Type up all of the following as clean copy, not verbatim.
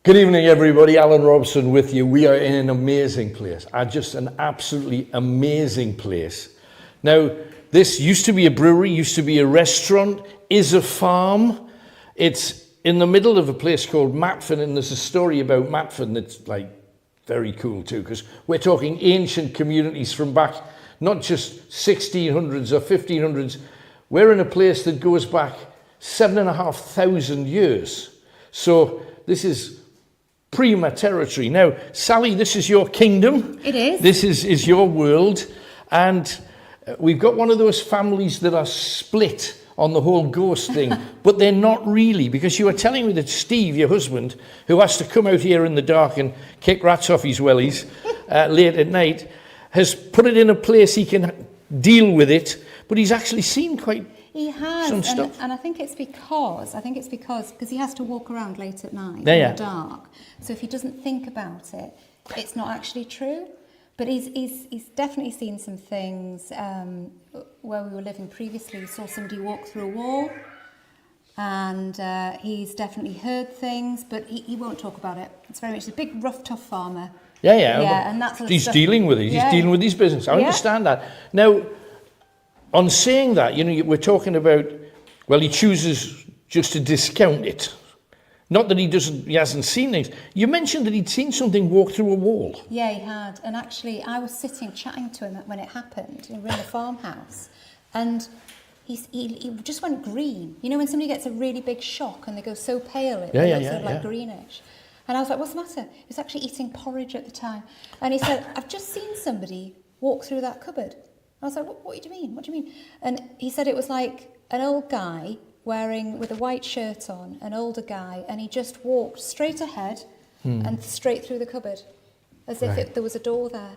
Good evening, everybody. Alan Robson with you. We are in an amazing place. Just an absolutely amazing place. Now, this used to be a brewery, used to be a restaurant, is a farm. It's in the middle of a place called Matfen, and there's a story about Matfen that's like very cool too, because we're talking ancient communities from back, not just 1600s or 1500s. We're in a place that goes back 7,500 years. So this is prima territory. Now, Sally, this is your kingdom. It is. This is your world. And we've got one of those families that are split on the whole ghost thing, but they're not really, because you were telling me that Steve, your husband, who has to come out here in the dark and kick rats off his wellies late at night, has put it in a place he can deal with it, but he's actually seen quite He has, some stuff. And I think it's because he has to walk around late at night in the dark. So if he doesn't think about it, it's not actually true. But he's definitely seen some things. Where we were living previously, we saw somebody walk through a wall, and he's definitely heard things, but he won't talk about it. It's very much a big, rough, tough farmer. Yeah, and that's he's dealing with it. He's dealing with his business. I understand that. Now, on saying that, we're talking about, well, he chooses just to discount it. Not that he hasn't seen things. You mentioned that he'd seen something walk through a wall. Yeah, he had. And actually, I was sitting chatting to him when it happened. We were in the farmhouse. And he just went green. You know when somebody gets a really big shock and they go so pale, it looks sort of like greenish. And I was like, what's the matter? He was actually eating porridge at the time. And he said, I've just seen somebody walk through that cupboard. I was like, what do you mean? What do you mean? And he said it was like an old guy with a white shirt on, an older guy, and he just walked straight ahead and straight through the cupboard, as if there was a door there.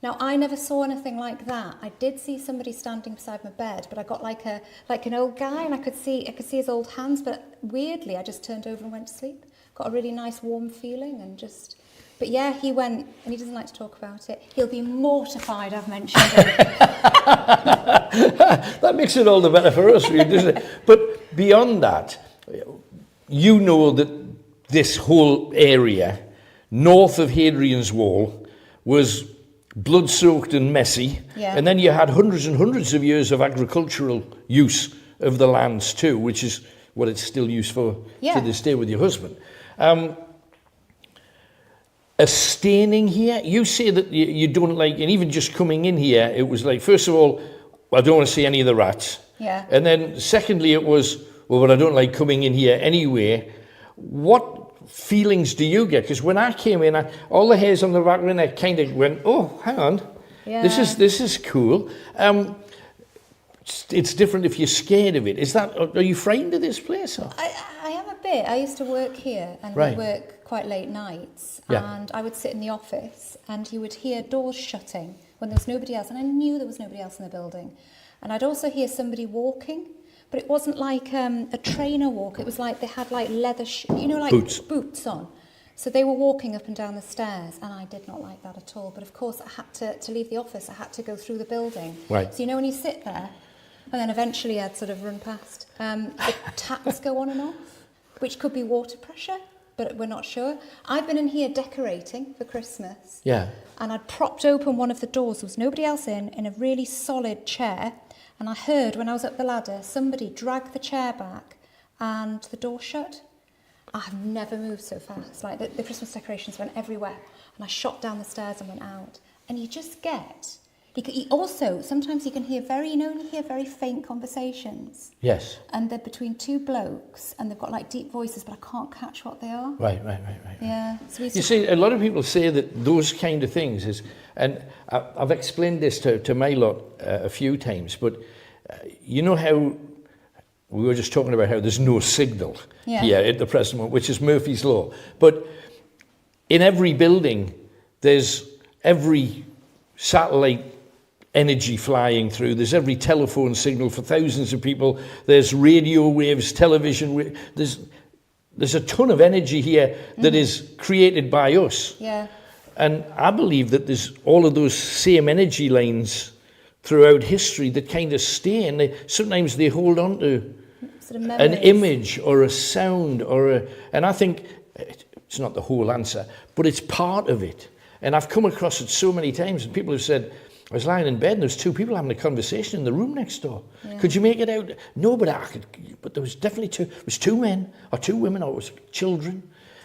Now, I never saw anything like that. I did see somebody standing beside my bed, but I got like an old guy, and I could see his old hands, but weirdly, I just turned over and went to sleep. Got a really nice warm feeling and just... But yeah, he went, and he doesn't like to talk about it. He'll be mortified I've mentioned it. That makes it all the better for us, really, doesn't it? But beyond that, you know that this whole area north of Hadrian's Wall was blood-soaked and messy. Yeah. And then you had hundreds and hundreds of years of agricultural use of the lands too, which is what it's still used for to this day with your husband. A staining here, you say that you don't like, and even just coming in here, it was like, first of all, I don't want to see any of the rats. Yeah. And then secondly, it was, well, but I don't like coming in here anyway. What feelings do you get? Because when I came in, all the hairs on the back of my neck kind of went, oh, hang on, this is cool. It's different if you're scared of it. Are you frightened of this place? Or? I am a bit. I used to work here, and we work quite late nights, and I would sit in the office, and you would hear doors shutting when there was nobody else, and I knew there was nobody else in the building. And I'd also hear somebody walking, but it wasn't like a trainer walk. It was like they had like leather, boots on. So they were walking up and down the stairs, and I did not like that at all. But of course, I had to leave the office. I had to go through the building. Right. So when you sit there, and then eventually I'd sort of run past. The taps go on and off, which could be water pressure, but we're not sure. I've been in here decorating for Christmas. Yeah. And I'd propped open one of the doors. There was nobody else in a really solid chair. And I heard, when I was up the ladder, somebody drag the chair back and the door shut. I've never moved so fast. Like the Christmas decorations went everywhere. And I shot down the stairs and went out. And you just get... sometimes you can hear very faint conversations. Yes. And they're between two blokes, and they've got like deep voices, but I can't catch what they are. Right. Yeah. So you see, a lot of people say that those kind of things is, and I've explained this to my lot a few times, but you know how we were just talking about how there's no signal here at the present moment, which is Murphy's Law. But in every building, there's every satellite energy flying through. There's every telephone signal for thousands of people. There's radio waves, television. There's a ton of energy here that is created by us. Yeah. And I believe that there's all of those same energy lines throughout history that kind of stay, and sometimes they hold on to sort of an image or a sound and I think It's not the whole answer, but it's part of it. And I've come across it so many times, and people have said, I was lying in bed and there was two people having a conversation in the room next door. Yeah. Could you make it out? No, but I could. But there was definitely two. It was two men or two women or it was children.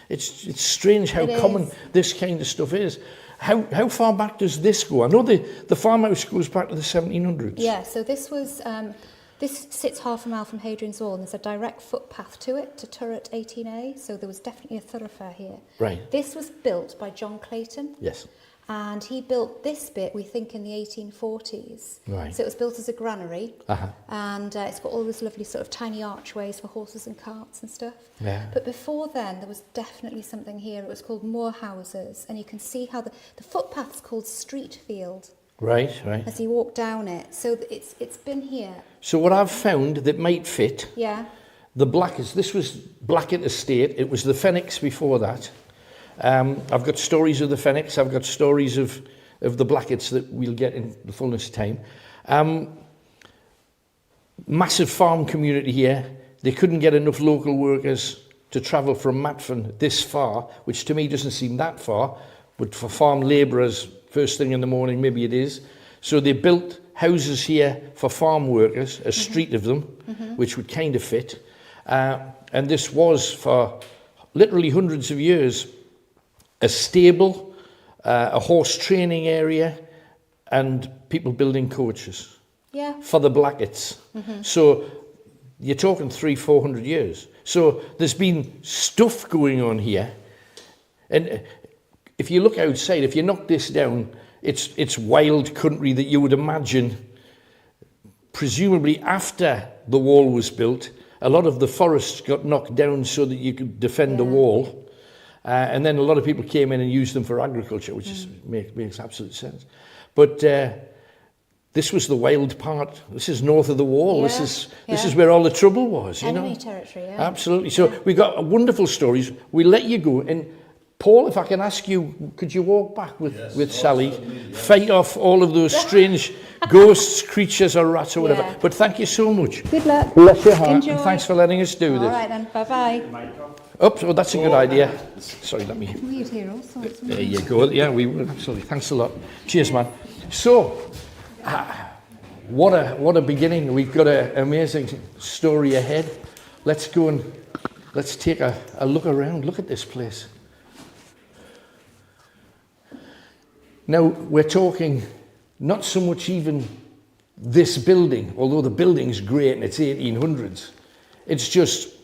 It's strange how common this kind of stuff is. How far back does this go? I know the farmhouse goes back to the 1700s. Yeah, so this was... this sits half a mile from Hadrian's Wall and there's a direct footpath to it, to Turret 18A, so there was definitely a thoroughfare here. Right. This was built by John Clayton. Yes. And he built this bit, we think, in the 1840s. Right. So it was built as a granary. And it's got all these lovely sort of tiny archways for horses and carts and stuff. Yeah. But before then, there was definitely something here. It was called Moor Houses. And you can see how the footpath's called Streetfield. Right. As you walk down it. So it's been here. So what I've found that might fit... Yeah. The Blacketts, this was Blackett Estate. It was the Fenwicks before that. I've got stories of the Fenwicks. I've got stories of the Blacketts that we'll get in the fullness of time. Massive farm community here. They couldn't get enough local workers to travel from Matfen this far, which to me doesn't seem that far, but for farm labourers, first thing in the morning, maybe it is. So they built houses here for farm workers, a street of them, which would kind of fit. And this was, for literally hundreds of years, a stable, a horse training area, and people building coaches. Yeah. For the Blacketts. So you're talking 300-400 years. So there's been stuff going on here. And if you look outside, if you knock this down, it's wild country that you would imagine, presumably after the wall was built, a lot of the forests got knocked down so that you could defend the wall. And then a lot of people came in and used them for agriculture, which makes absolute sense. But this was the wild part. This is north of the wall. Yeah. This is where all the trouble was. Enemy territory, yeah. Absolutely. So we got wonderful stories. We let you go. And Paul, if I can ask you, could you walk back with Sally, fight off all of those strange ghosts, creatures, or rats, or whatever? Yeah. But thank you so much. Good luck. Bless your heart. Enjoy. And thanks for letting us do this. All right then. Bye-bye. Oops, well, that's a good idea. Sorry, let me... We'd hear all sorts. There you go. Yeah, we will. Absolutely. Thanks a lot. Cheers, man. So, what a beginning. We've got an amazing story ahead. Let's go and let's take a look around. Look at this place. Now, we're talking not so much even this building, although the building's great and it's 1800s. It's just,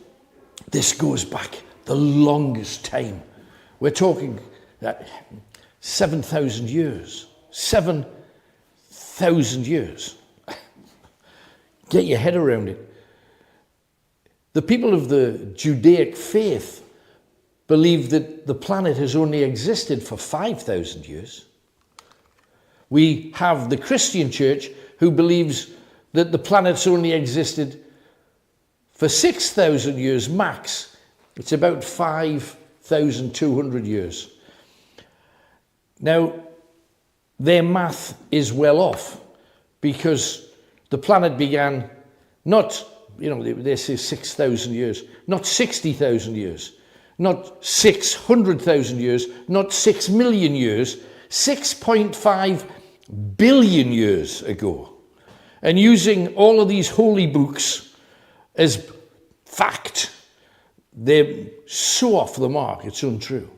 this goes back the longest time. We're talking 7,000 years. 7,000 years. Get your head around it. The people of the Judaic faith believe that the planet has only existed for 5,000 years. We have the Christian church who believes that the planet's only existed for 6,000 years max. It's about 5,200 years. Now, their math is well off because the planet began not, they say 6,000 years, not 60,000 years, not 600,000 years, not 6 million years, 6.5 billion years ago. And using all of these holy books as fact, they're so off the mark, it's untrue.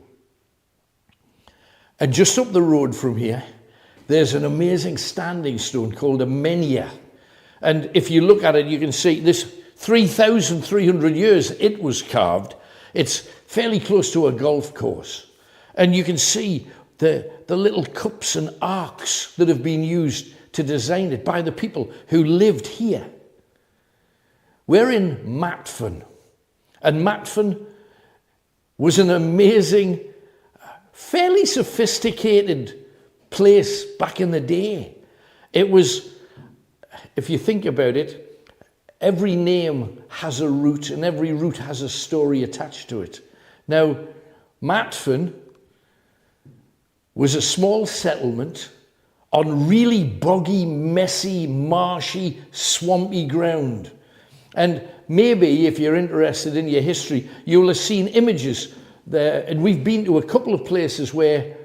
And just up the road from here, there's an amazing standing stone called a menhir. And if you look at it, you can see this 3,300 years it was carved. It's fairly close to a golf course. And you can see the little cups and arcs that have been used to design it by the people who lived here. We're in Matfen. And Matfen was an amazing, fairly sophisticated place back in the day. It was, if you think about it, every name has a root and every root has a story attached to it. Now, Matfen was a small settlement on really boggy, messy, marshy, swampy ground. And maybe if you're interested in your history, you'll have seen images and we've been to a couple of places where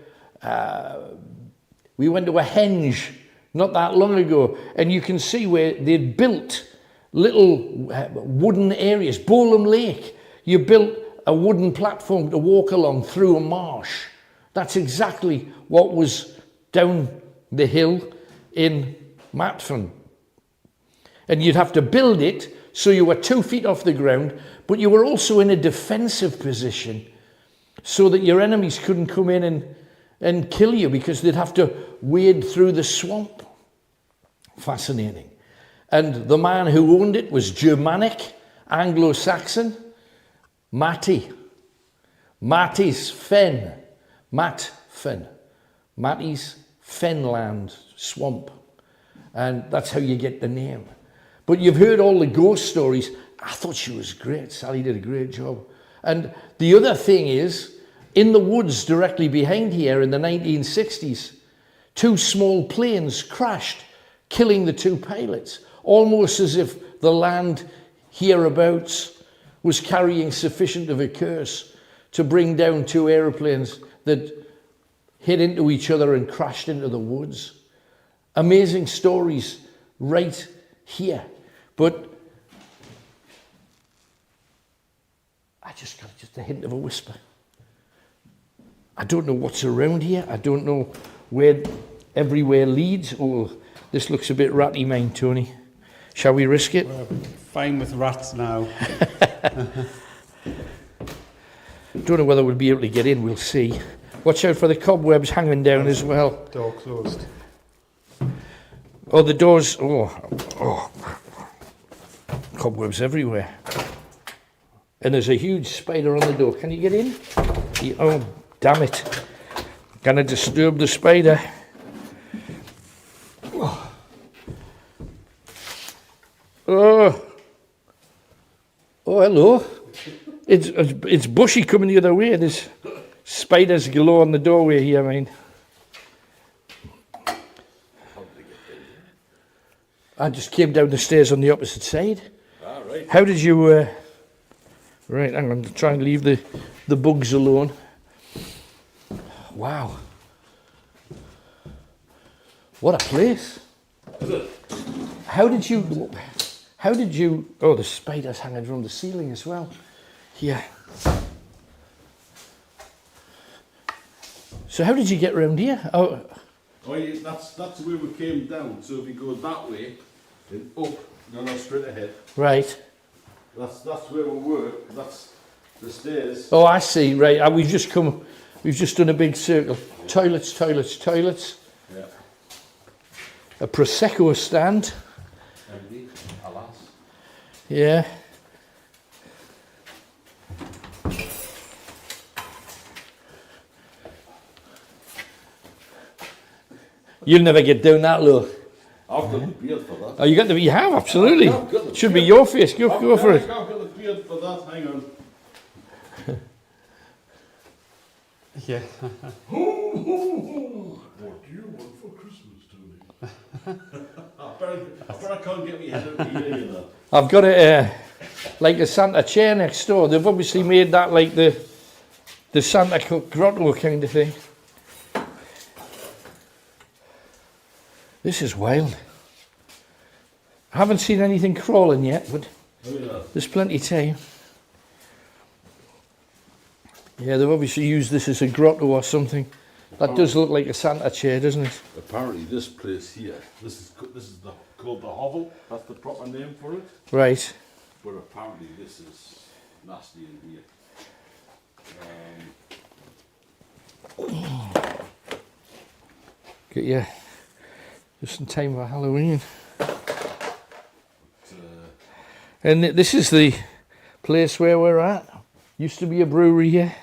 we went to a henge not that long ago, and you can see where they'd built little wooden areas. Bowlam Lake, you built a wooden platform to walk along through a marsh. That's exactly what was down the hill in Matfen. And you'd have to build it so you were 2 feet off the ground, but you were also in a defensive position so that your enemies couldn't come in and kill you, because they'd have to wade through the swamp. Fascinating. And the man who owned it was Germanic, Anglo-Saxon, Matty's Fen. Matfen. Matty's Fenland swamp. And that's how you get the name. But you've heard all the ghost stories. I thought she was great. Sally did a great job. And the other thing is, in the woods directly behind here in the 1960s, 2 small planes crashed, killing the 2 pilots, almost as if the land hereabouts was carrying sufficient of a curse to bring down 2 aeroplanes that hit into each other and crashed into the woods. Amazing stories right here. But I just got just a hint of a whisper. I don't know what's around here. I don't know where everywhere leads. Oh, this looks a bit ratty, mine, Tony. Shall we risk it? We're fine with rats now. Don't know whether we'll be able to get in. We'll see. Watch out for the cobwebs hanging down as well. Door closed. Oh, the doors. Oh. Cobwebs everywhere. And there's a huge spider on the door. Can you get in? Oh, damn it. Gonna disturb the spider. Oh, hello. It's bushy coming the other way. There's spiders galore on the doorway here, mate. I just came down the stairs on the opposite side. Right. How did you... Right, hang on, try and leave the bugs alone. Wow. What a place. Is it? How did you... Oh, the spider's hanging from the ceiling as well. Here. So how did you get round here? Oh, Yeah, that's the way we came down. So if you go that way, then up, no, straight ahead. right. That's where we were. That's the stairs. Oh, I see, right. We've just done a big circle. Toilets. Yeah. A Prosecco stand. Empty, alas. Yeah. You'll never get down that low. I've got the beard for that. Oh, you have, absolutely. I've got the Should be beard. your face. Go for it. I've got the beard for that. Hang on. Yeah. What do you want for Christmas, Tony? I bet I can't get me head out of here, you know. I've got it like a Santa chair next door. They've obviously made that like the Santa grotto kind of thing. This is wild. I haven't seen anything crawling yet, but Oh, yeah. there's plenty of time. Yeah, they've obviously used this as a grotto or something. That does look like a Santa chair, doesn't it? Apparently this place here, this is called the hovel. That's the proper name for it. Right. But apparently this is nasty in here. Get you just in time for Halloween. And this is the place where we're at. Used to be a brewery here.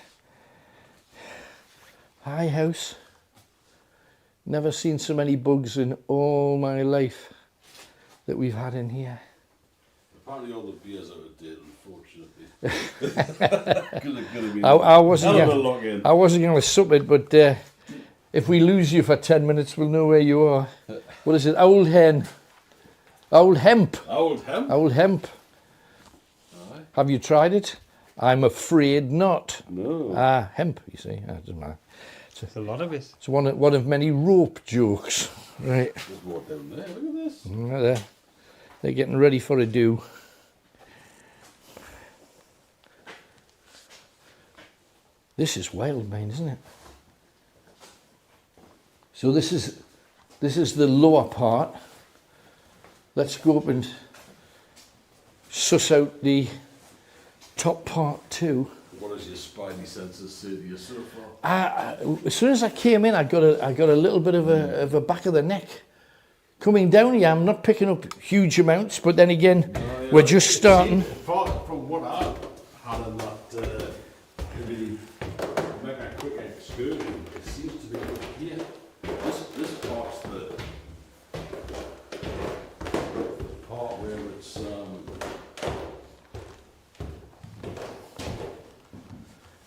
High house. Never seen so many bugs in all my life that we've had in here. Apparently all the beers are a date, unfortunately. I wasn't going going to sup it, but if we lose you for 10 minutes, we'll know where you are. What is it? Old hemp. Old hemp? Old hemp. Aye. Have you tried it? I'm afraid not. No. Hemp, you see. Doesn't matter. There's a lot of it. It's one of many rope jokes. Right. There's more down there. Look at this. They're getting ready for a do. This is wild, man, isn't it? So this is the lower part. Let's go up and suss out the top part too. What does your spidey senses say to you so far? As soon as I came in, I got a little bit of a back of the neck. Coming down here, I'm not picking up huge amounts, but then again, we're just starting. From what I've had in that, maybe make a quick excursion, it seems to be up here. This part's the part where it's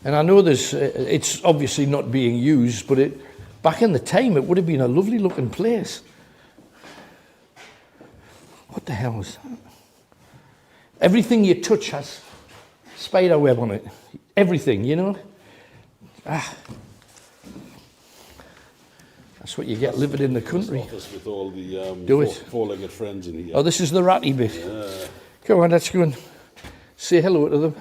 And I know it's obviously not being used, but back in the time, it would have been a lovely looking place. What the hell is that? Everything you touch has spider web on it. Everything, you know? That's what you get living in the country. office with all the Do it. four-legged friends in here. Oh, this is the ratty bit. Come on, let's go and say hello to them.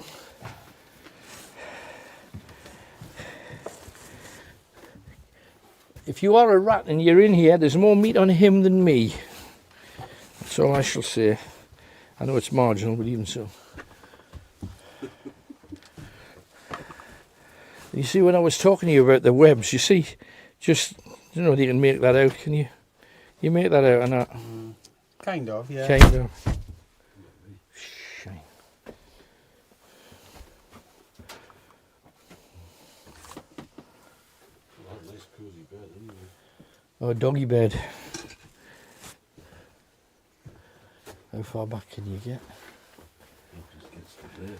If you are a rat and you're in here, there's more meat on him than me. That's all I shall say. I know it's marginal, but even so. You see, when I was talking to you about the webs, you see, just, I don't know if you can make that out, can you? You make that out or not? Kind of, yeah. Kind of. Shine. Nice cozy bed, anyway. Oh, doggy bed. How far back can you get? It just gets to there.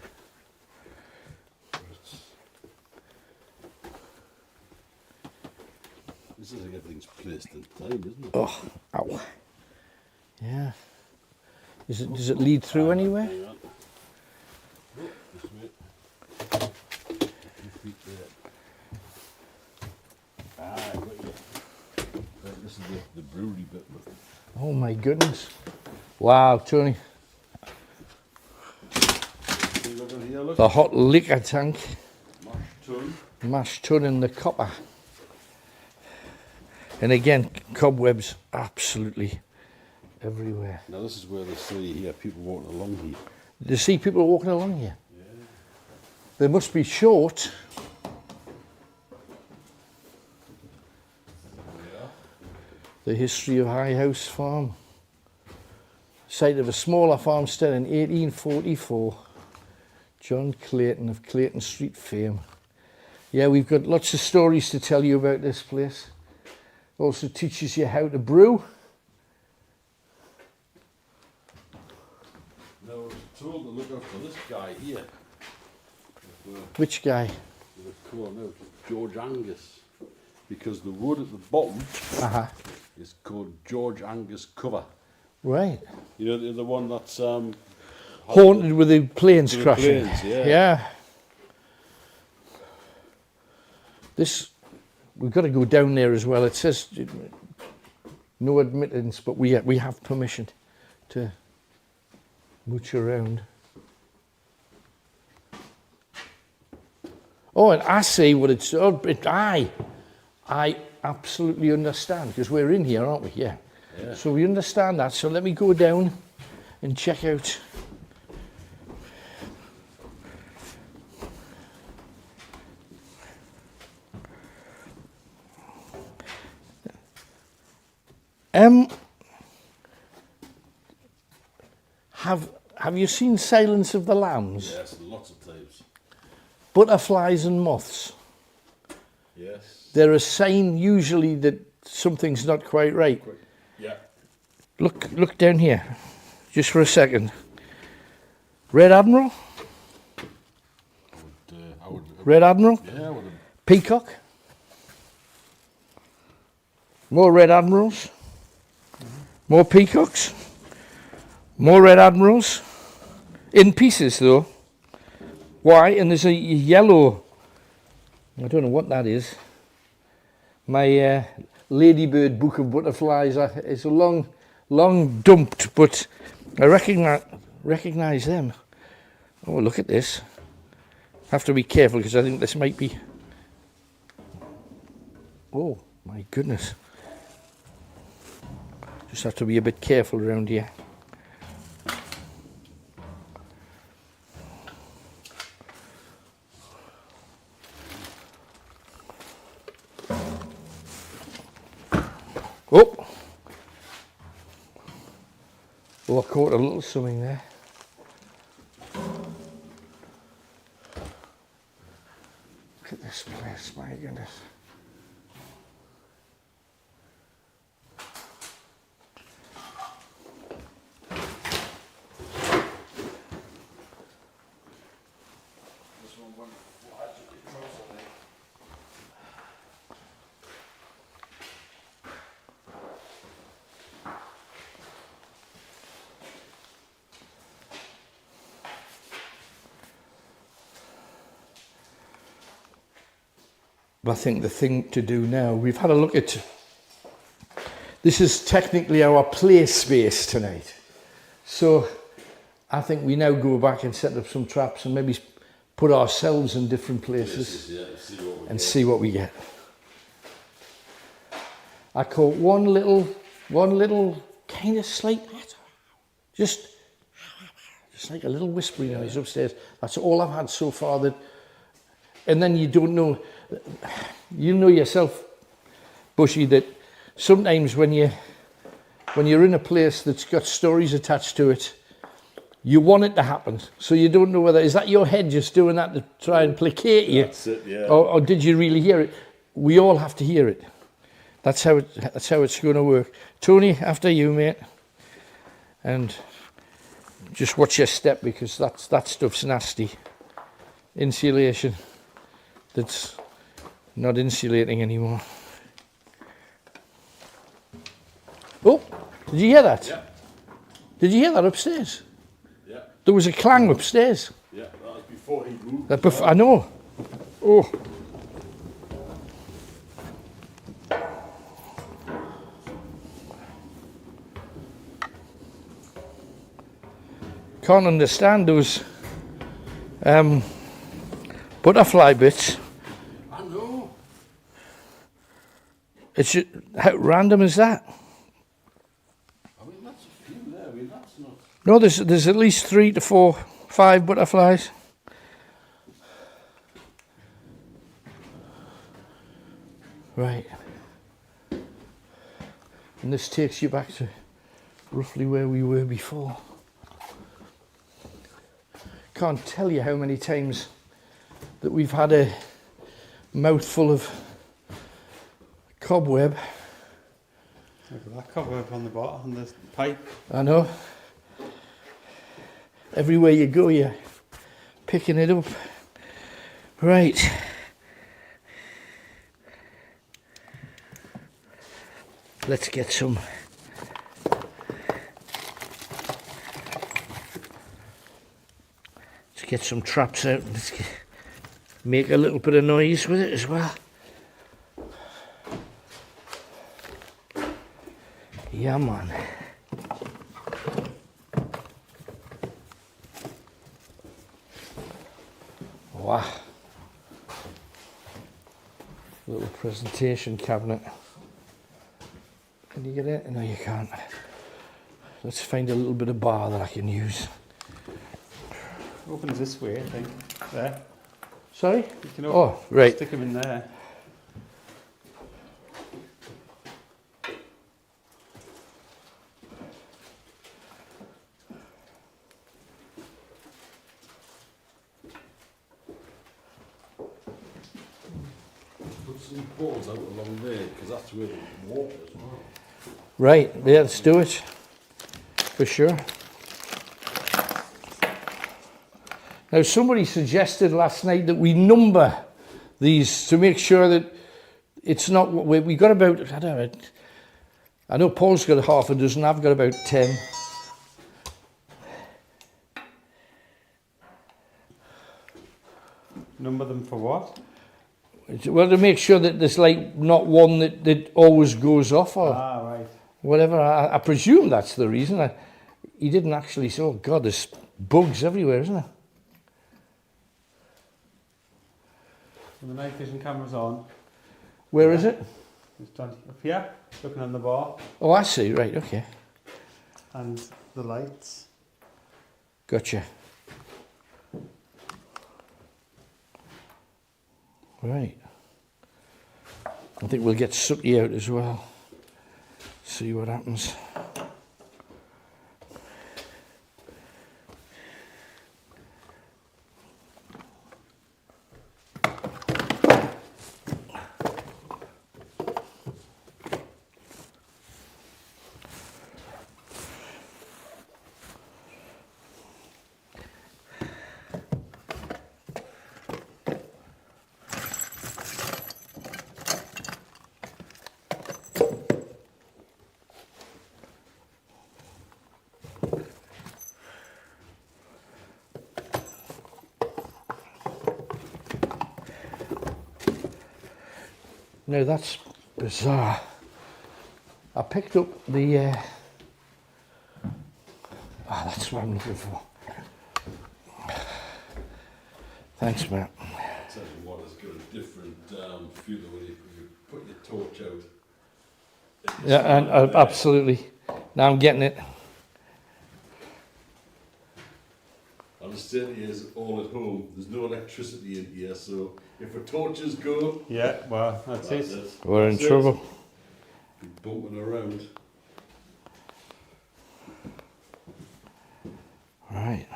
This is like everything's placed in time, isn't it? Oh, ow. Yeah. Does it lead through anywhere? Hang on. Oh, this way. 2 feet there. I got you. Right, this is the brewery bit. Oh my goodness. Wow, Tony. See what in here, look? The hot liquor tank. Mashed tun. Mashed tun in the copper. And again, cobwebs absolutely everywhere. Now this is where they see here people walking along here. Do you see people walking along here? Yeah. They must be short. The history of High House Farm. Site of a smaller farmstead in 1844. John Clayton of Clayton Street fame. Yeah, we've got lots of stories to tell you about this place. Also teaches you how to brew. Now I was told to look out for this guy here. Which guy? With a corner of George Angus. Because the wood at the bottom is called George Angus cover. Right. You know the one that's Haunted with the planes the crashing. planes, yeah. Yeah. This, we've got to go down there as well. It says no admittance, but we have permission to mooch around. Oh, and I see what it's. I absolutely understand because we're in here, aren't we? Yeah. So we understand that. So let me go down and check out. Have you seen Silence of the Lambs? Yes, lots of times. Butterflies and moths. Yes. They're a sign usually that something's not quite right. Yeah. Look down here, just for a second. Red Admiral? I would. Red Admiral? Yeah, I would. Peacock? More Red Admirals? More peacocks? More Red Admirals? In pieces though. Why? And there's a yellow, I don't know what that is. My Ladybird book of butterflies, it's a long dumped, but I recognize them. Oh, look at this. Have to be careful because I think this might be, oh my goodness. Just have to be a bit careful around here. Oh! Oh, I caught a little something there. Look at this place, my goodness. I think the thing to do now, we've had a look at, this is technically our play space tonight. So I think we now go back and set up some traps and maybe put ourselves in different places and see what we get. I caught one little kind of slight, just like a little whispering noise upstairs. That's all I've had so far. And then you don't know, you know yourself, Bushy, that sometimes when you're in a place that's got stories attached to it, you want it to happen. So you don't know whether, is that your head just doing that to try and placate you? That's it, yeah. Or did you really hear it? We all have to hear it. That's how it's going to work. Tony, after you, mate. And just watch your step because that stuff's nasty. Insulation that's not insulating anymore. Oh, did you hear that? Yeah. Did you hear that upstairs? Yeah. There was a clang upstairs. Yeah, that was before he moved. I know. Oh. Can't understand those butterfly bits. I know. It's just, how random is that? I mean, that's a few there. I mean, that's not. No, there's at least 3 to 4, 5 butterflies. Right. And this takes you back to roughly where we were before. Can't tell you how many times that we've had a mouthful of cobweb. Look at that cobweb on the bottom, on the pipe. I know. Everywhere you go, you're picking it up. Right. Let's get some. Let's get some traps out. Let's make a little bit of noise with it as well. Yeah, man. Wow. Little presentation cabinet. Can you get it? No, you can't. Let's find a little bit of bar that I can use. Opens this way, I think. There. Sorry? You can open, right. stick them in there. Put some poles out along there because that's where the water is. Right, yeah, let's do it. For sure. Now, somebody suggested last night that we number these to make sure that it's not, we got about, I don't know, I know Paul's got half a dozen, I've got about 10. Number them for what? Well, to make sure that there's like not one that always goes off or Right. whatever. I presume that's the reason. He didn't actually say, oh God, there's bugs everywhere, isn't there? And the night vision camera's on. Where is it? It's done up here, looking on the bar. Oh, I see. Right, okay. And the lights. Gotcha. Right. I think we'll get Sooty out as well. See what happens. Now that's bizarre. I picked up the... that's what I'm looking for. Thanks, Matt. Tell you what, it's got a different feel when you put your torch out. Yeah, and absolutely. Now I'm getting it. And the city is all at home. There's no electricity in here, so if the torches go, Yeah, well, that's it. We're in That's it. trouble. Be bumping around. Right.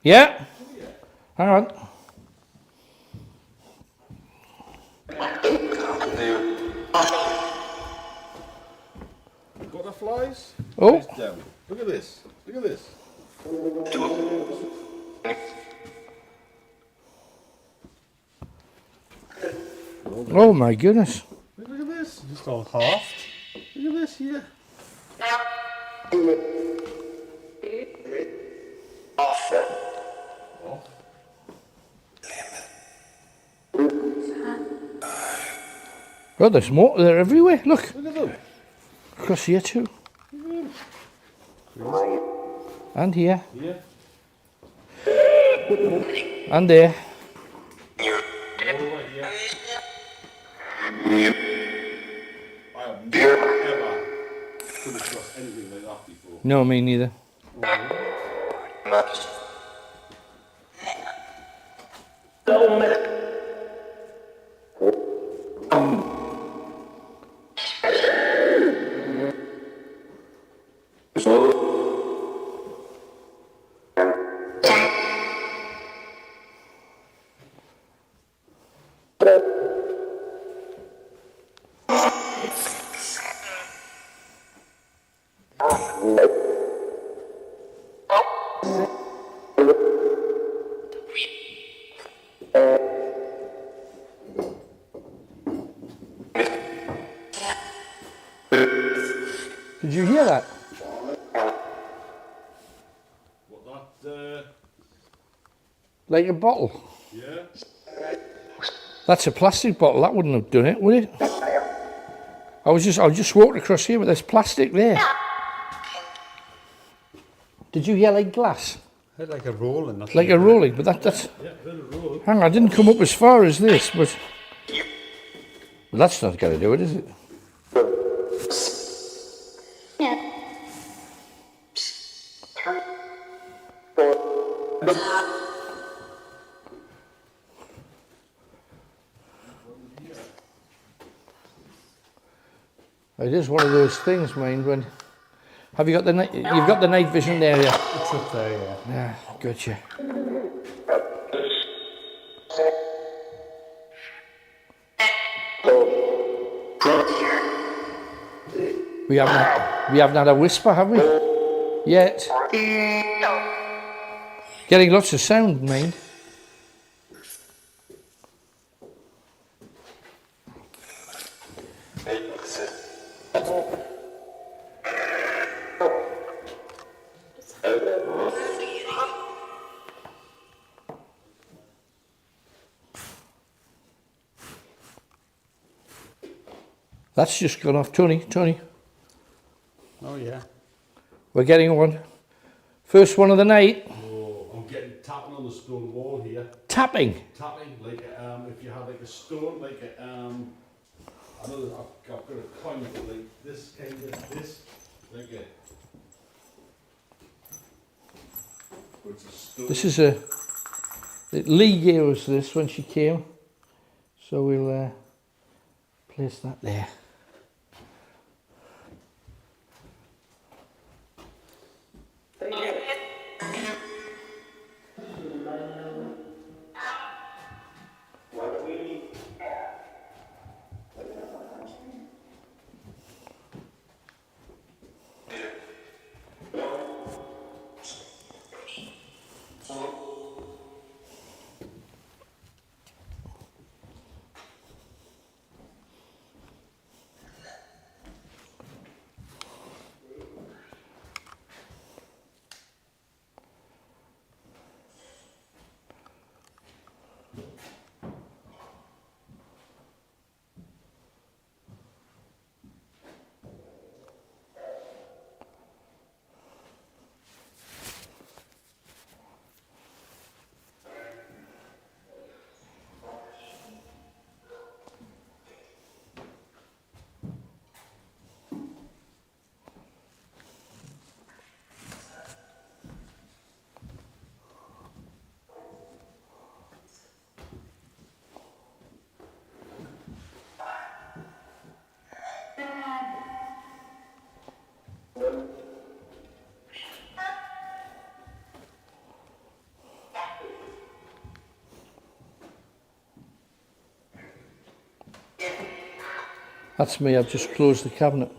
Yeah. Hang on. Butterflies? Oh. Eyes down. Look at this. Look at this. Oh my goodness. Look at this. Just all halved. Look at this here. Oh, there's more. They're everywhere. Look. Look at them. Across here too. And here. Here. And there. All right here. I have never ever come across anything like that before. No, me neither. Did you hear that? What that? Like a bottle. Yeah. That's a plastic bottle. That wouldn't have done it, would it? I just walked across here, but there's plastic there. Did you hear like glass? Had like a rolling. That's Like a rolling, but that's... Yeah, bit of road. Hang on, I didn't come up as far as this, but... Well, that's not going to do it, is it? It is one of those things, mind, when... Have you got the night... You've got the night vision there, yeah? It's up there, yeah. Yeah, gotcha. We haven't had a whisper, have we? Yet. Getting lots of sound, mind. That's just gone off. Tony. Oh yeah. We're getting one. First one of the night. Oh, I'm getting tapping on the stone wall here. Tapping. Tapping, like if you had like a stone, like a, I know I've got a coin, but like this kind of, this, like a, it's a stone. This is a... Lee gave us this when she came. So we'll place that there. That's me, I've just closed the cabinet.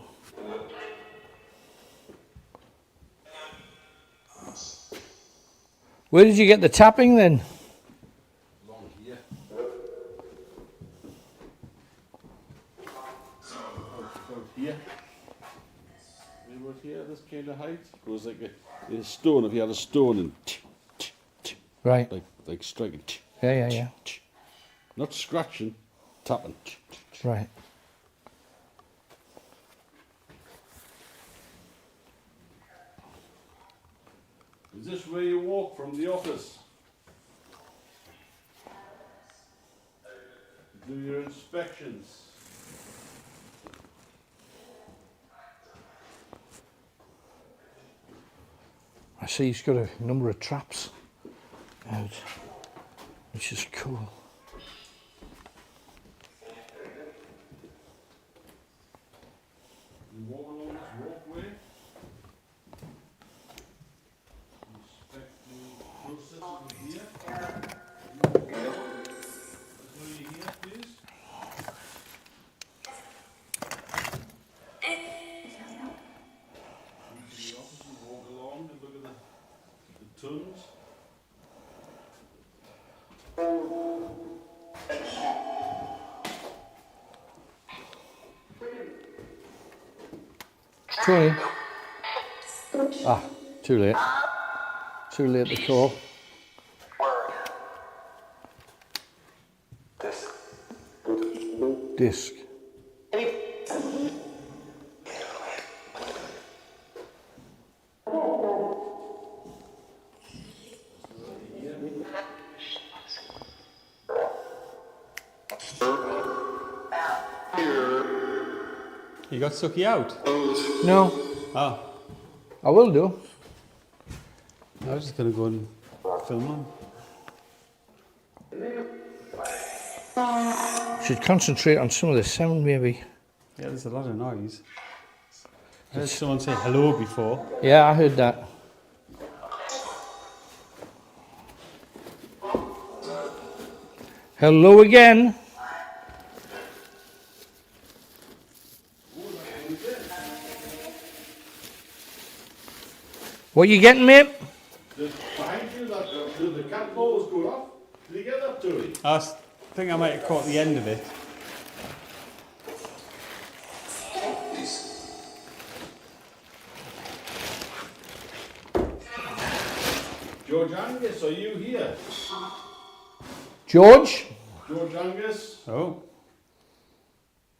Where did you get the tapping then? Along here. About here. About here, this kind of height. Goes like a stone, if you had a stone and Right. like striking. Yeah. Not scratching, tapping. Right. Is this where you walk from the office? Do your inspections? I see he's got a number of traps out, which is cool. You walk along this walkway. Inspect the process in here. That's where you here, please. Into the office and walk along and look at the tons. Tony. Ah, too late. Too late to call. Disc. You got Suki out? No, Oh, I will do. I was just going to go and film them. Should concentrate on some of the sound maybe. Yeah, there's a lot of noise. I heard someone say hello before. Yeah, I heard that. Hello again. What you getting, mate? Behind you, the cat ball was going off. Did you get that, Tony? I think I might have caught the end of it. George Angus, are you here? George? George Angus? Oh.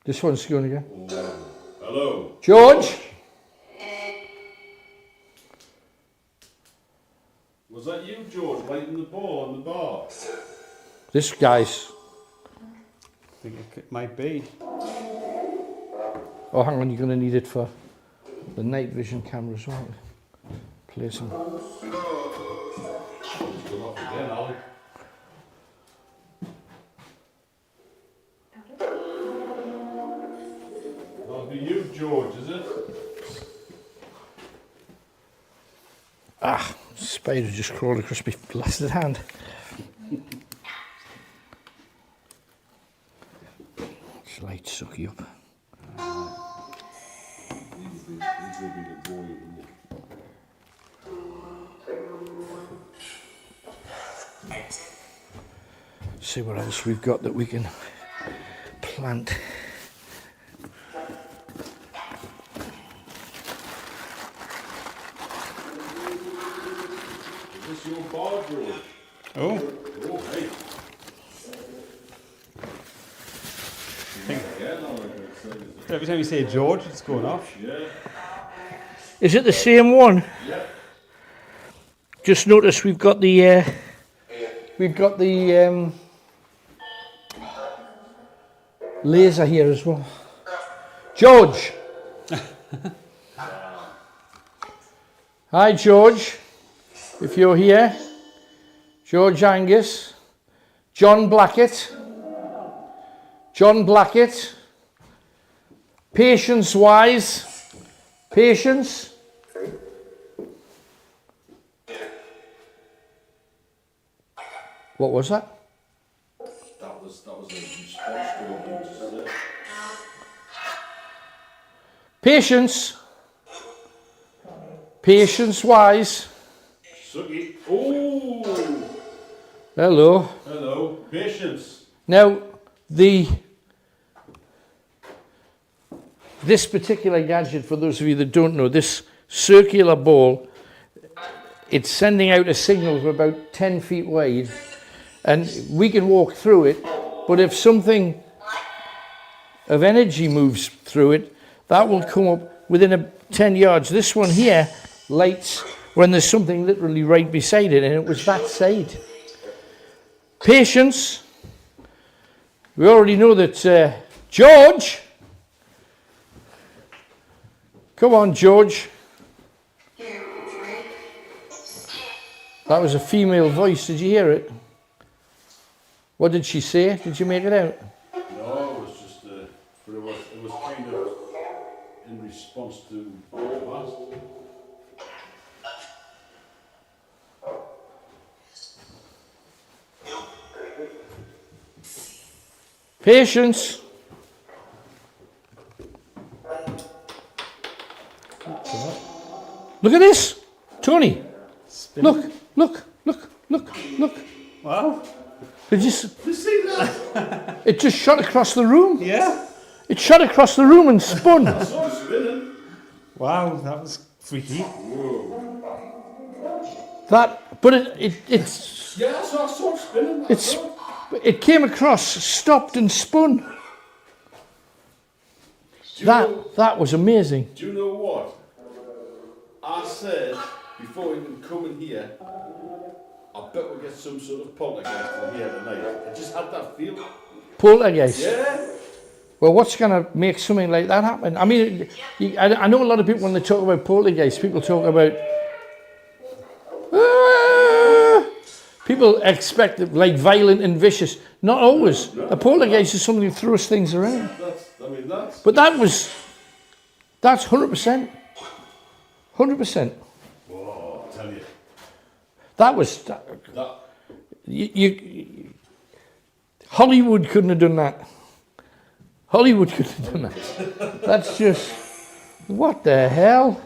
This one's going again. Oh, hello. George? Was that you, George, lighting the ball on the bar? This guy's... I think it might be. Oh, hang on, you're going to need it for the night vision camera as well. Play some... Going off again, Alec. That'll be you, George, is it? Ah, spider just crawled across my blasted hand. Slight sucky up. See what else we've got that we can plant. Is this your bar, George? Oh. Oh, hey. Every time you say George, it's going off. Yeah. Is it the same one? Yeah. Just notice we've got the laser here as well. George. Hi, George. If you're here, George Angus, John Blackett, Patience Wise, Patience. What was that? That was a response to what you just said. Patience. Patience Wise. Sucky. Oh! Hello. Hello. Patience. Now, this particular gadget, for those of you that don't know, this circular ball, it's sending out a signal of about 10 feet wide, and we can walk through it, but if something of energy moves through it, that will come up within 10 yards. This one here lights when there's something literally right beside it, and it was that side. Patience. We already know that George. Come on, George. That was a female voice. Did you hear it? What did she say? Did you make it out? No, it was just, but it was kind of in response to what you asked. Patience. Look at this, Tony. Look. Wow. Did you see that? It just shot across the room. Yeah. It shot across the room and spun. I saw it spinning. Wow, that was freaky. Whoa. But it's Yeah, I saw it spinning. it came across, stopped and spun. That was amazing. Do you know what? I said, before even coming here, I bet we'll get some sort of poltergeist in here tonight. I just had that feeling. Poltergeist. Yeah. Well, what's going to make something like that happen? I mean, I know a lot of people, when they talk about poltergeist, people talk about... people expect it like violent and vicious. Not always. No. A poltergeist is something that throws things around. That's... But that's 100%. 100%. Whoa, I tell you. That was... Hollywood couldn't have done that. Hollywood couldn't have done that. That's just... What the hell?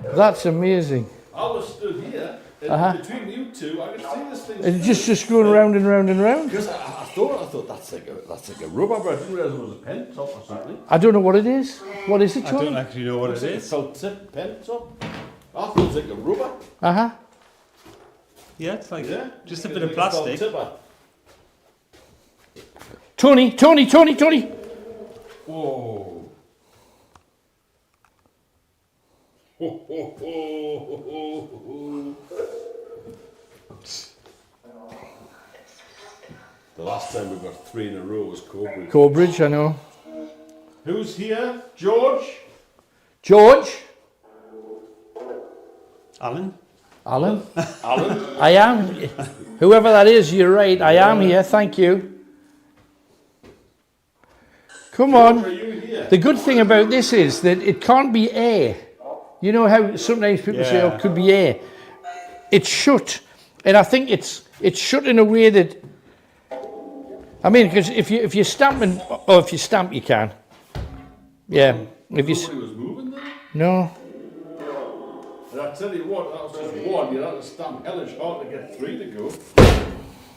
That's amazing. I was stood here, and between you two, I could see this thing. And it's just going round and round and round. Because I thought that's like a rubber, but I didn't realise it was a pen top or something. I don't know what it is. What is it, I John? don't actually know what it It's like a is. felt tip pen top. I thought it was like a rubber. Uh-huh. Yeah, it's like Yeah. just a bit Like of felt plastic. tipper. Tony! Whoa. Ho, ho, ho, ho, ho, ho. The last time we got 3 in a row was Cobra. Corbridge, I know. Who's here? George? George? Alan? Alan? Alan? I am. Whoever that is, you're right. I am here. Thank you. Come Are on. you here? The good thing about this is that it can't be air. You know how sometimes people say, oh, it could be air. It's shut. And I think it's shut in a way that, I mean, because if you stamp, if you stamp, you can. Yeah. If you, Nobody was moving there? no. And I tell you what, that was just 1. You had to stamp hellish hard to get 3 to go.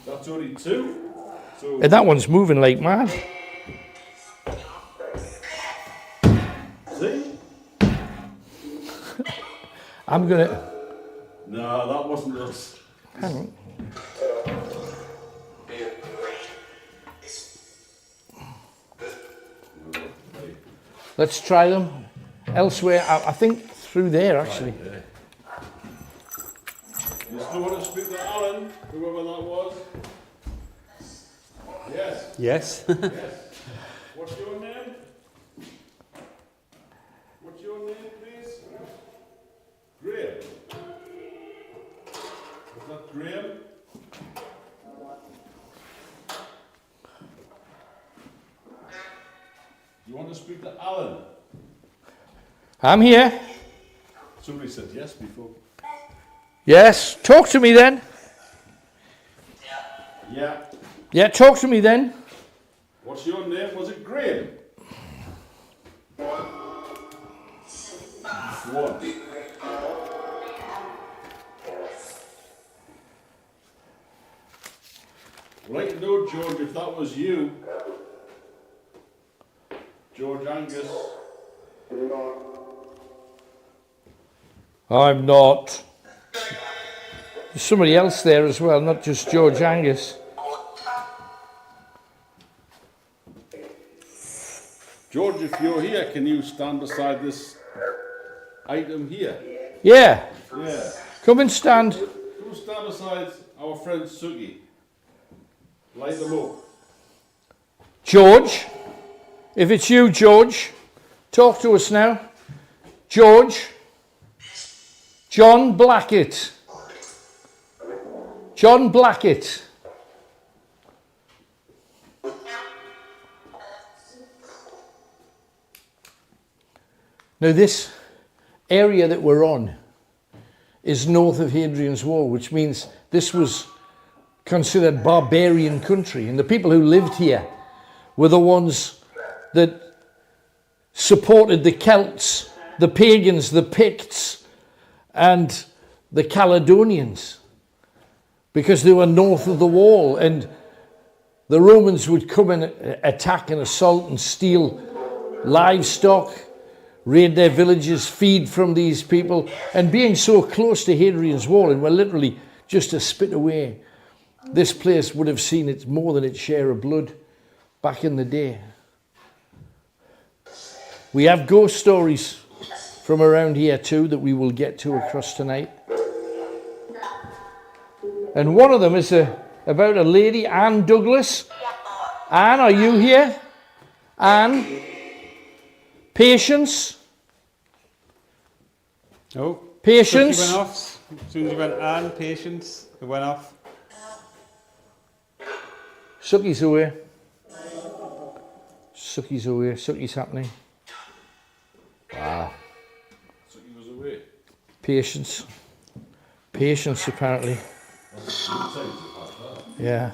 That's only 2. So And that one's moving like mad. see? I'm going to... No, that wasn't us. Hang on. Let's try them elsewhere. I think through there, actually. You still want to speak to Alan, whoever that was? Yes. Yes. Yes. What's your name? What's your name, please? Graham. Is that Graham? You want to speak to Alan? I'm here. Somebody said yes before. Yes. Talk to me then. Yeah. Yeah, talk to me then. What's your name? Was it Graham? One. I'd like to know, George, if that was you. George Angus. I'm not. There's somebody else there as well, not just George Angus. George, if you're here, can you stand beside this item here? Yeah. Yeah. Come and stand. Come stand beside our friend Sugi. Light them up. George. If it's you, George, talk to us now. George. John Blackett. John Blackett. Now this area that we're on is north of Hadrian's Wall, which means this was considered barbarian country, and the people who lived here were the ones that supported the Celts, the pagans, the Picts, and the Caledonians, because they were north of the wall, and the Romans would come and attack and assault and steal livestock, raid their villages, feed from these people, and being so close to Hadrian's Wall, and we're literally just a spit away, this place would have seen its more than its share of blood back in the day. We have ghost stories from around here too that we will get to across tonight. And one of them is about a lady, Anne Douglas. Anne, are you here? Anne? Patience? Oh. Patience? Went off. As soon as you went and patience, it went off. Sucky's away. Sucky's away. Sucky's happening. Wow. Sugi was away. Patience. Patience, apparently. Yeah.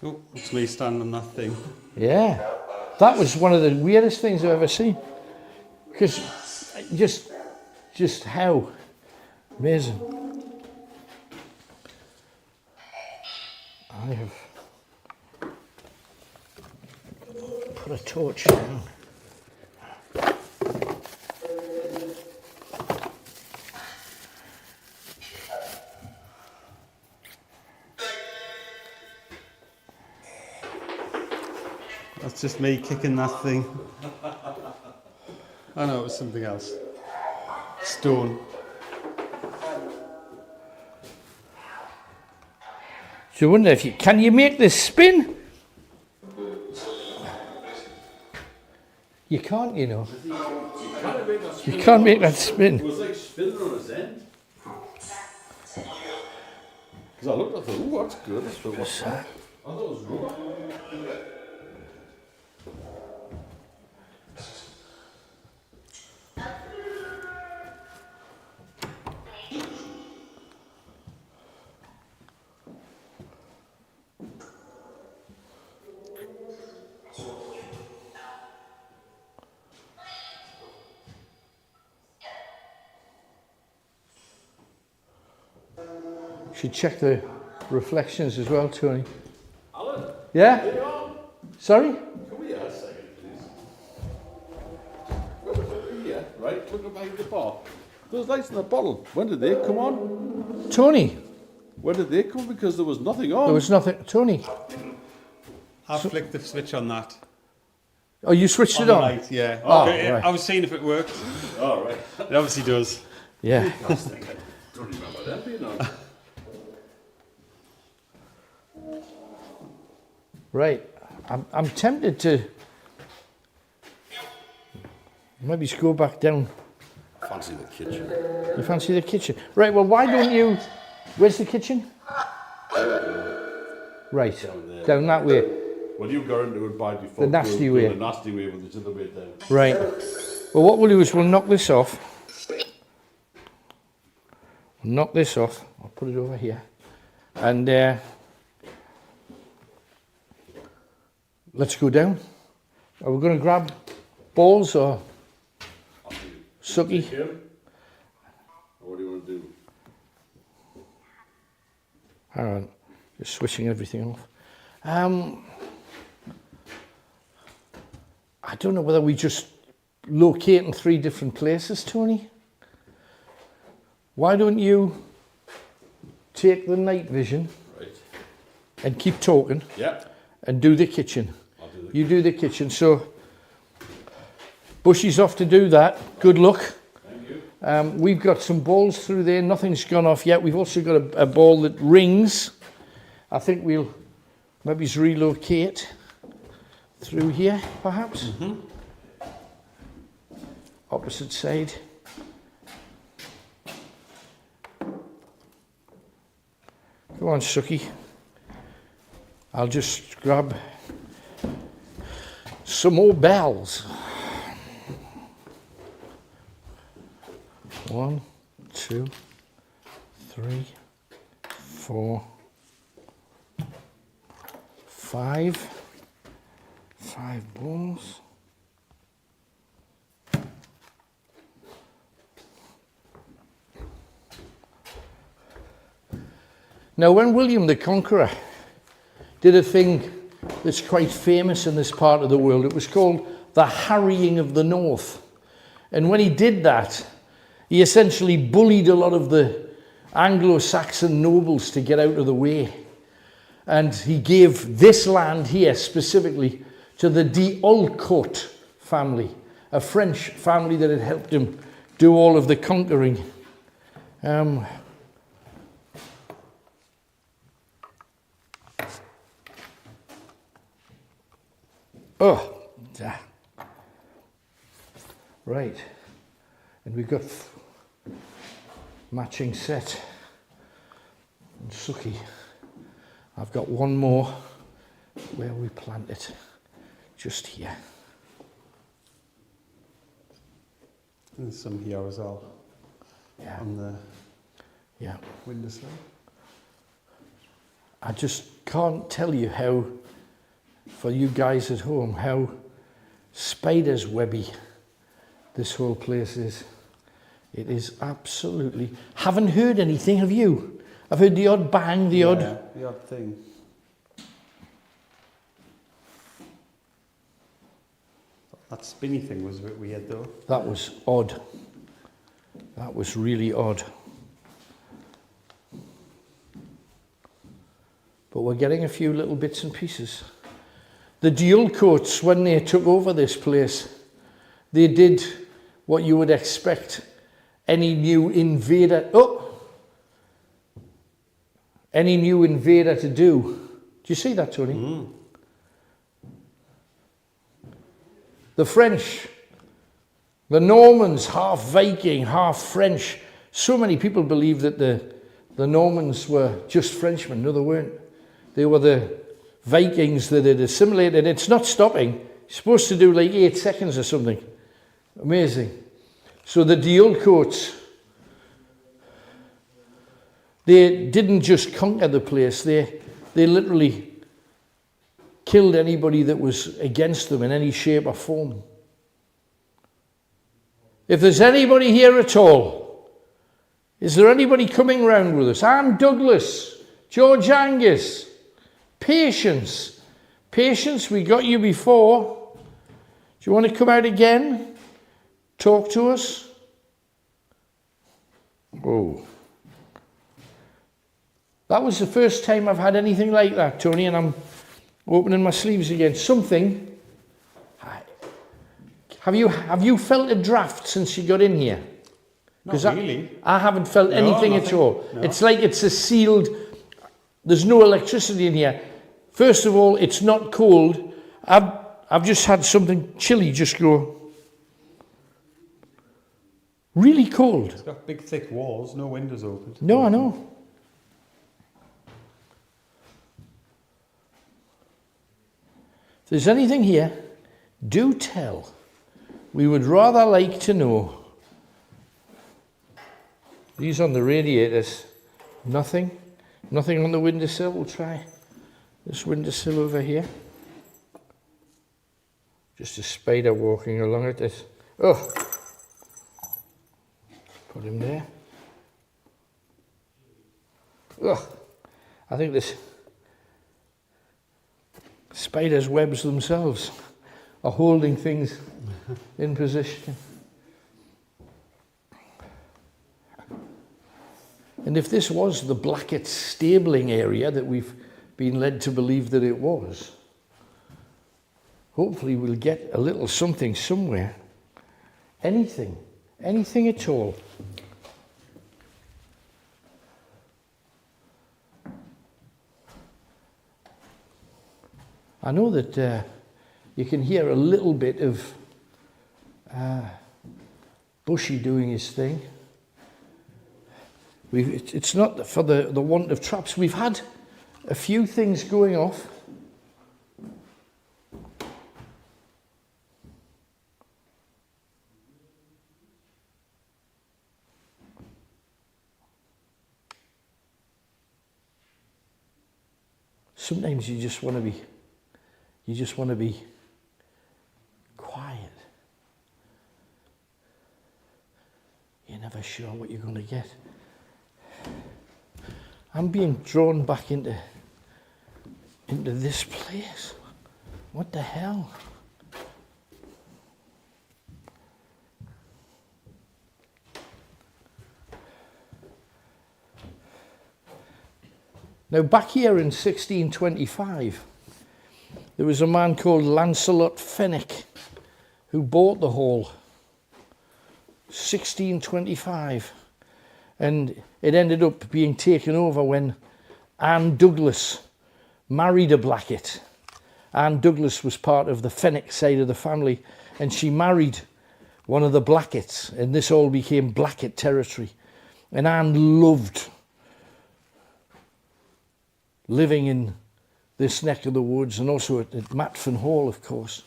Oh, it's me standing on that thing. Yeah. That was one of the weirdest things I've ever seen. Because just how amazing. I have put a torch down. That's just me kicking that thing. Oh no, it was something else. Stone. So I wonder if can you make this spin? You can't, you know. You can't make that spin. It was like spinning on its end. Because I looked, I thought, ooh, that's good. What's that? I thought it was rubber. Should check the reflections as well, Tony. Alan, Yeah? there you are. Sorry? Come here a second, please. Look here, right? Look behind the bar. Those lights in the bottle, when did they come on? Tony, When did they come? Because there was nothing on. there was nothing. Tony, I flicked the switch on that. oh, you switched On it the on? light, yeah. Oh, Okay, right. I was seeing if it worked. All right. It obviously does. Yeah. I was thinking, don't remember that being on. Right. I'm tempted to maybe just go back down. Fancy the kitchen. You fancy the kitchen? Right, well, why don't you... Where's the kitchen? Right, down that way. Well, you got into it by default. The nasty We'll do way. The nasty way with the other way down. Right. Well, what we'll do is we'll knock this off. We'll knock this off. I'll put it over here. And let's go down. Are we going to grab balls or sucky? Here? What do you want to do? Hang on, just switching everything off. I don't know whether we just locate in 3 different places, Tony. Why don't you take the night vision Right. and keep talking Yeah. and do the kitchen? I'll do the You do the kitchen. So Bushy's off to do that. Good luck. Thank you. We've got some balls through there. Nothing's gone off yet. We've also got a ball that rings. I think we'll maybe relocate through here, perhaps. Mm-hmm. Opposite side. Come on, Suki. I'll just grab some more bells. 1, 2, 3, 4, 5. 5 balls. Now, when William the Conqueror did a thing that's quite famous in this part of the world, it was called the harrying of the North. And when he did that, he essentially bullied a lot of the Anglo-Saxon nobles to get out of the way. And he gave this land here specifically to the d'Olcourt family, a French family that had helped him do all of the conquering. Right. And we've got matching set. And Suki, I've got one more where we plant it, just here. There's some here as well. Yeah. On the Yeah. windowsill. I just can't tell you how, for you guys at home, how spider's webby. This whole place is. It is absolutely... Haven't heard anything, have you? I've heard the odd bang, the odd thing. That spinny thing was a bit weird though. That was odd. That was really odd. But we're getting a few little bits and pieces. The dual coats, when they took over this place, they did what you would expect any new invader to do. Do you see that, Tony? Mm. The French, the Normans, half Viking, half French. So many people believe that the Normans were just Frenchmen. No, they weren't. They were the Vikings that had assimilated. It's not stopping. You're supposed to do like 8 seconds or something. Amazing. So the dual coats, they didn't just conquer the place. They literally killed anybody that was against them in any shape or form. If there's anybody here at all, is there anybody coming round with us? Anne Douglas, George Angus, Patience. Patience, we got you before. Do you want to come out again? Talk to us? Oh. That was the first time I've had anything like that, Tony, and I'm opening my sleeves again. Something. Have you felt a draft since you got in here? Not really. I haven't felt anything at all. No. It's like it's a sealed... There's no electricity in here. First of all, it's not cold. I've just had something chilly just go... Really cold. It's got big thick walls, no windows open. No, I know. If there's anything here, do tell. We would rather like to know. These on the radiators, nothing. Nothing on the windowsill. We'll try this windowsill over here. Just a spider walking along it. Oh! Put him there. Ugh. I think this spiders' webs themselves are holding things in position. And if this was the Blackett stabling area that we've been led to believe that it was, hopefully we'll get a little something somewhere. Anything at all. I know that you can hear a little bit of Bushy doing his thing. It's not for the want of traps. We've had a few things going off. Sometimes you just want to be quiet. You're never sure what you're going to get. I'm being drawn back into this place. What the hell? Now, back here in 1625, there was a man called Lancelot Fenwick who bought the hall. 1625. And it ended up being taken over when Anne Douglas married a Blackett. Anne Douglas was part of the Fenwick side of the family, and she married one of the Blacketts, and this all became Blackett territory. And Anne loved living in this neck of the woods, and also at Matfen Hall, of course.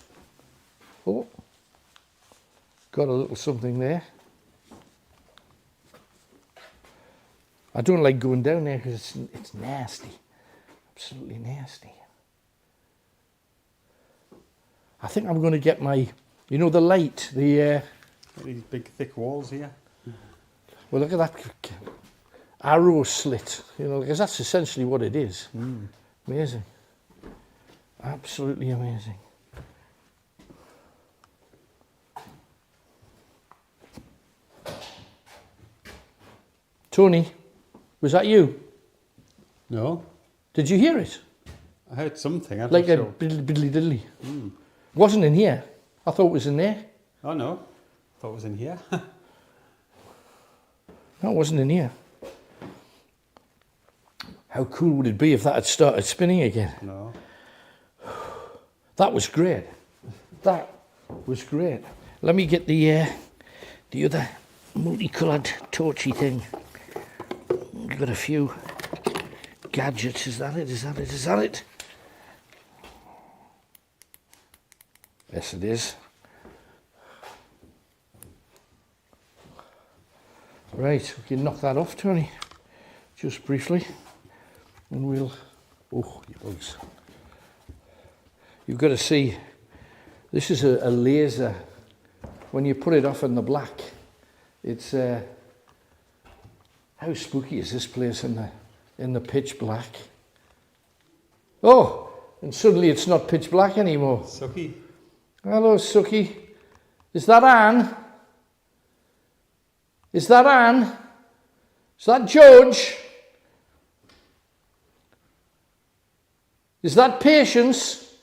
Oh, got a little something there. I don't like going down there because it's nasty, absolutely nasty. I think I'm going to get my, you know, the light, These big thick walls here. well, look at that arrow slit, you know, because that's essentially what it is. Amazing. Absolutely amazing. Tony, was that you? No, Did you hear it? I heard something. I'm Like not a sure. biddly diddly. Wasn't in here. I thought it was in there. Oh no, thought it was in here. No, it wasn't in here. How cool would it be if that had started spinning again? No. That was great. That was great. Let me get the other multicoloured torchy thing. We've got a few gadgets. Is that it? Is that it? Is that it? Yes, it is. Right, we can knock that off, Tony, just briefly, and we'll. Oh, you bugs! You've got to see. This is a laser. When you put it off in the black, it's. How spooky is this place in the pitch black? Oh, and suddenly it's not pitch black anymore. Sucky. Hello, Suki. Is that Anne? Is that Anne? Is that George? Is that Patience?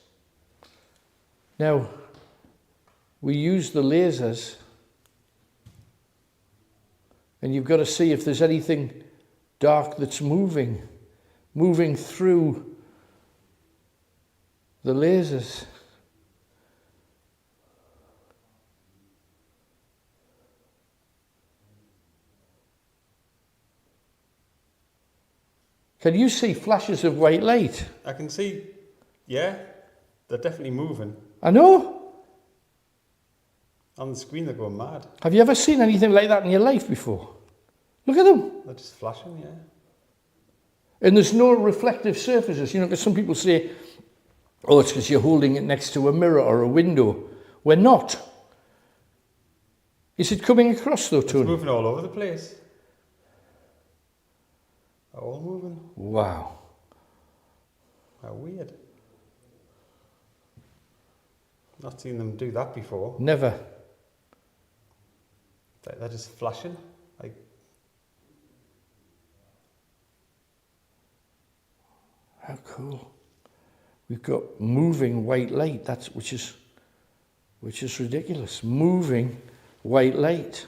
Now, we use the lasers, and you've got to see if there's anything dark that's moving through the lasers. Can you see flashes of white light? I can see, yeah, they're definitely moving. I know. On the screen they're going mad. Have you ever seen anything like that in your life before? Look at them. They're just flashing, yeah. And there's no reflective surfaces, you know, because some people say, oh, it's because you're holding it next to a mirror or a window. We're not. Is it coming across though, It's Tony? moving all over the place. They're all moving. Wow. How weird. Not seen them do that before. Never. They're just flashing. Like, How cool. We've got moving white light, which is ridiculous. Moving white light.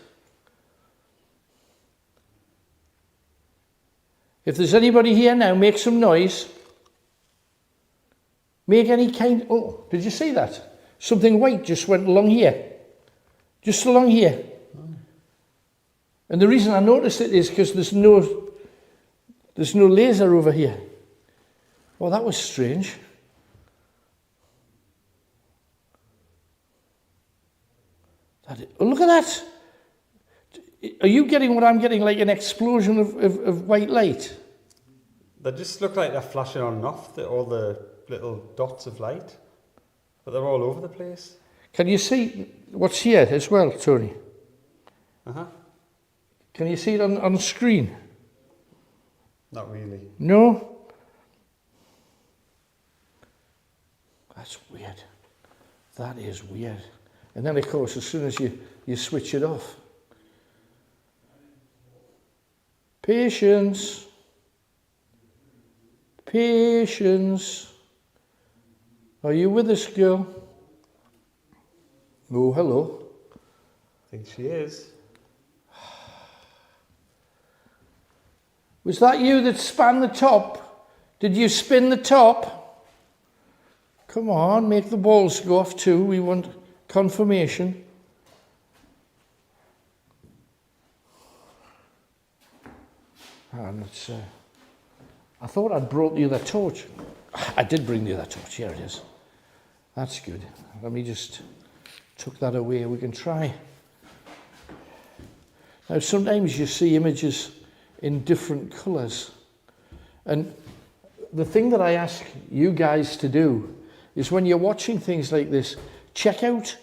If there's anybody here now, make some noise. Make any kind. Oh, did you see that? Something white just went along here. Just along here. And the reason I noticed it is because there's no laser over here. Oh, that was strange. Oh, look at that. Are you getting what I'm getting, like an explosion of white light? they just look like they're flashing on and off, all the little dots of light. But they're all over the place. Can you see what's here as well, Tony? Uh-huh. Can you see it on screen? Not really. No? That's weird. That is weird. And then, of course, as soon as you switch it off. Patience. Patience. Are you with us, girl? Oh, hello. I think she is. Was that you that span the top? Did you spin the top? Come on, make the balls go off too. We want confirmation. And it's, I thought I'd brought the other torch. I did bring the other torch. Here it is. That's good. Let me just tuck that away. We can try. Now, sometimes you see images in different colours. And the thing that I ask you guys to do is when you're watching things like this, check out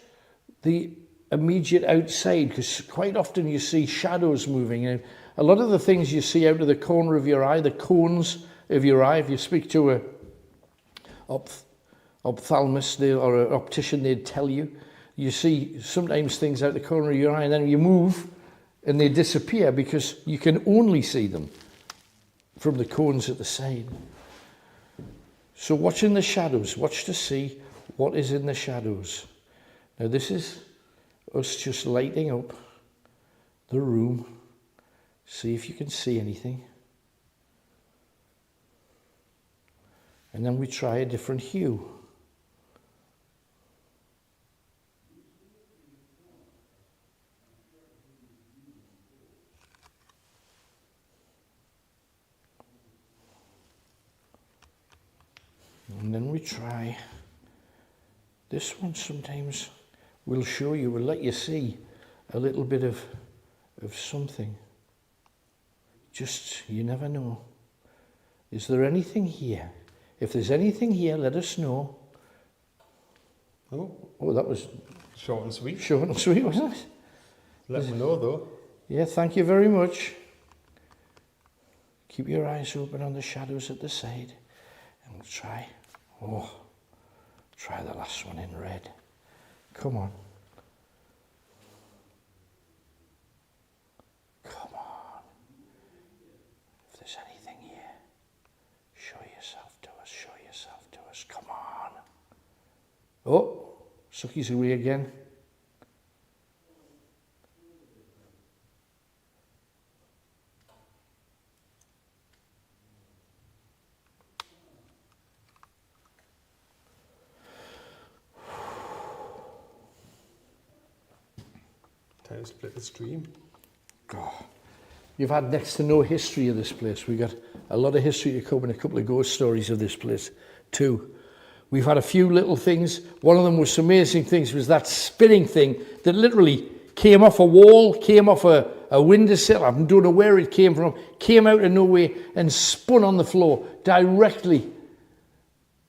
the immediate outside, because quite often you see shadows moving. And a lot of the things you see out of the corner of your eye, the cones of your eye, if you speak to a ophthalmist or an optician, they'd tell you. You see sometimes things out the corner of your eye, and then you move and they disappear because you can only see them from the cones at the side. So watch in the shadows. Watch to see what is in the shadows. Now this is us just lighting up the room. See if you can see anything. And then we try a different hue. And then we try this one. Sometimes we'll show you, we'll let you see a little bit of something. Just, you never know. Is there anything here? If there's anything here, let us know. Oh, that was short and sweet. Short and sweet, wasn't it? Let me know though. Yeah, thank you very much. Keep your eyes open on the shadows at the side. And we'll try. Oh, try the last one in red. Come on. Come on. If there's anything here, show yourself to us. Show yourself to us. Come on. Oh, Sucky's away again. Time to split the stream. God. You've had next to no history of this place. We got a lot of history to come and a couple of ghost stories of this place too. We've had a few little things. One of the most amazing things was that spinning thing that literally came off a wall, came off a windowsill. I don't know where it came from. Came out of nowhere and spun on the floor directly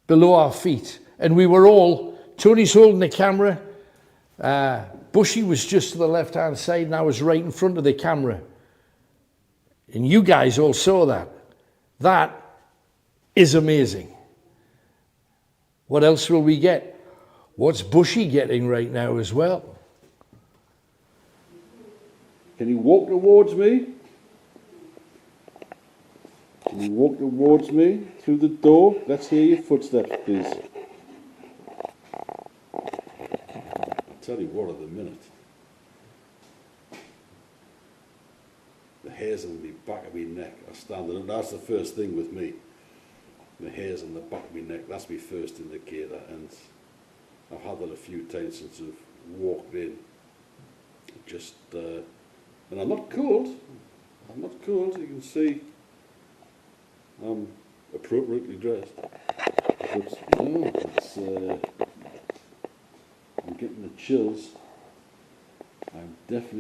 below our feet. And we were all, Tony's holding the camera, Bushy was just to the left-hand side and I was right in front of the camera. And you guys all saw that. That is amazing. What else will we get? What's Bushy getting right now as well? Can you walk towards me? Can you walk towards me through the door? Let's hear your footsteps, please. I'll tell you what, at the minute, the hairs on the back of my neck are standing up. That's the first thing with me. The hairs on the back of my neck, that's my first indicator, and I've had that a few times since I've walked in. Just, and I'm not cold. I'm not cold. You can see I'm appropriately dressed. But no, it's, I'm getting the chills. I'm definitely